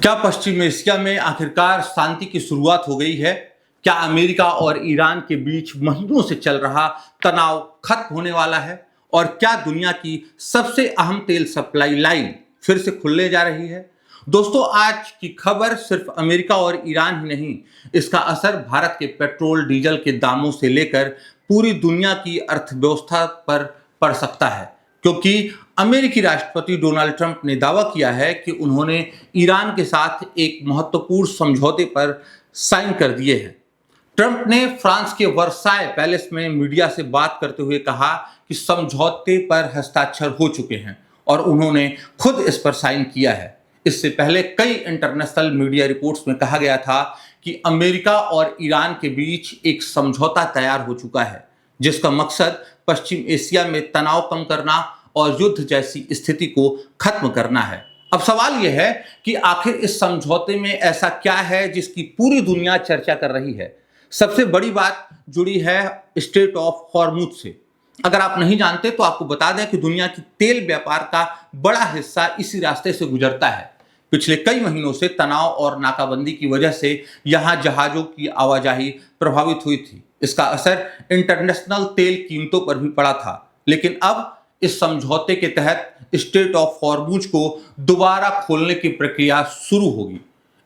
क्या पश्चिम एशिया में आखिरकार शांति की शुरुआत हो गई है? क्या अमेरिका और ईरान के बीच महीनों से चल रहा तनाव खत्म होने वाला है? और क्या दुनिया की सबसे अहम तेल सप्लाई लाइन फिर से खुलने जा रही है? दोस्तों, आज की खबर सिर्फ अमेरिका और ईरान ही नहीं, इसका असर भारत के पेट्रोल डीजल के दामों से लेकर पूरी दुनिया की अर्थव्यवस्था पर पड़ सकता है। क्योंकि अमेरिकी राष्ट्रपति डोनाल्ड ट्रंप ने दावा किया है कि उन्होंने ईरान के साथ एक महत्वपूर्ण समझौते पर साइन कर दिए हैं। ट्रंप ने फ्रांस के वर्साय पैलेस में मीडिया से बात करते हुए कहा कि समझौते पर हस्ताक्षर हो चुके हैं और उन्होंने खुद इस पर साइन किया है। इससे पहले कई इंटरनेशनल मीडिया रिपोर्ट्स में कहा गया था कि अमेरिका और ईरान के बीच एक समझौता तैयार हो चुका है, जिसका मकसद पश्चिम एशिया में तनाव कम करना और युद्ध जैसी स्थिति को खत्म करना है। अब सवाल यह है कि आखिर इस समझौते में ऐसा क्या है जिसकी पूरी दुनिया चर्चा कर रही है। सबसे बड़ी बात जुड़ी है स्ट्रेट ऑफ हॉर्मुज से। अगर आप नहीं जानते तो आपको बता दें कि दुनिया की तेल व्यापार का बड़ा हिस्सा इसी रास्ते से गुजरता है। पिछले कई महीनों से तनाव और नाकाबंदी की वजह से यहां जहाजों की आवाजाही प्रभावित हुई थी। इसका असर इंटरनेशनल तेल कीमतों पर भी पड़ा था, लेकिन अब इस समझौते के तहत स्ट्रेट ऑफ हॉर्मुज को दोबारा खोलने की प्रक्रिया शुरू होगी।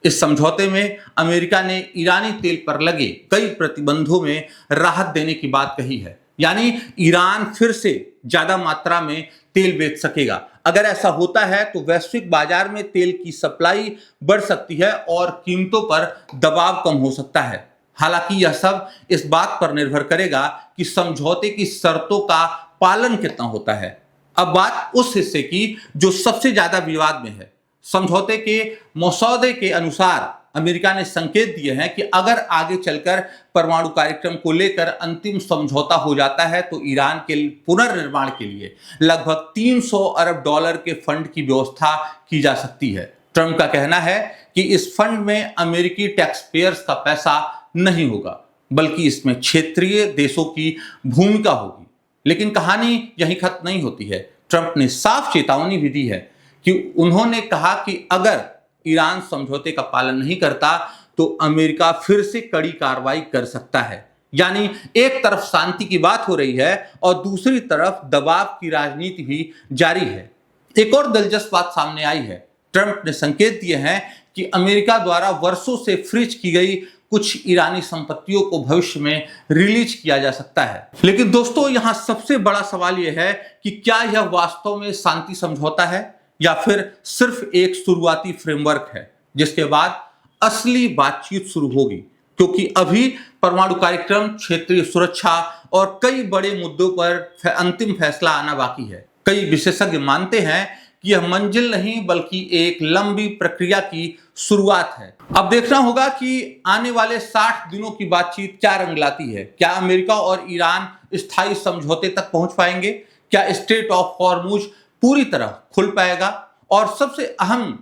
इस समझौते में अमेरिका ने ईरानी तेल पर लगे कई प्रतिबंधों में राहत देने की बात कही है, यानी ईरान फिर से ज्यादा मात्रा में तेल बेच सकेगा। अगर ऐसा होता है तो वैश्विक बाजार में तेल की सप्लाई बढ़ सकती है और कीमतों पर दबाव कम हो सकता है। हालांकि यह सब इस बात पर निर्भर करेगा कि समझौते की शर्तों का पालन कितना होता है। अब बात उस हिस्से की जो सबसे ज्यादा विवाद में है। समझौते के मसौदे के अनुसार अमेरिका ने संकेत दिए हैं कि अगर आगे चलकर परमाणु कार्यक्रम को लेकर अंतिम समझौता हो जाता है तो ईरान के पुनर्निर्माण के लिए लगभग 300 अरब डॉलर के फंड की व्यवस्था की जा सकती है। ट्रंप का कहना है कि इस फंड में अमेरिकी टैक्स पेयर्स का पैसा नहीं होगा, बल्कि इसमें क्षेत्रीय देशों की भूमिका होगी। लेकिन कहानी यही खत्म नहीं होती है। ट्रंप ने साफ चेतावनी भी दी है कि उन्होंने कहा कि अगर ईरान समझौते का पालन नहीं करता तो अमेरिका फिर से कड़ी कार्रवाई कर सकता है। यानी एक तरफ शांति की बात हो रही है और दूसरी तरफ दबाव की राजनीति भी जारी है। एक और दिलचस्प बात सामने आई है। ट्रंप ने संकेत दिए हैं कि अमेरिका द्वारा वर्षों से फ्रीज की गई कुछ ईरानी संपत्तियों को भविष्य में रिलीज किया जा सकता है। लेकिन दोस्तों, यहां सबसे बड़ा सवाल यह है कि क्या यह वास्तव में शांति समझौता है या फिर सिर्फ एक शुरुआती फ्रेमवर्क है जिसके बाद असली बातचीत शुरू होगी। क्योंकि अभी परमाणु कार्यक्रम, क्षेत्रीय सुरक्षा और कई बड़े मुद्दों पर अंतिम फैसला आना बाकी है। कई विशेषज्ञ मानते हैं कि यह मंजिल नहीं बल्कि एक लंबी प्रक्रिया की शुरुआत है। अब देखना होगा कि आने वाले 60 दिनों की बातचीत क्या रंग लाती है। क्या अमेरिका और ईरान स्थायी समझौते तक पहुंच पाएंगे? क्या स्ट्रेट ऑफ हॉर्मुज पूरी तरह खुल पाएगा? और सबसे अहम,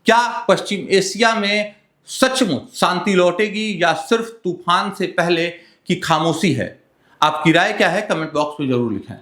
क्या पश्चिम एशिया में सचमुच शांति लौटेगी या सिर्फ तूफान से पहले की खामोशी है? आपकी राय क्या है? कमेंट बॉक्स में जरूर लिखें।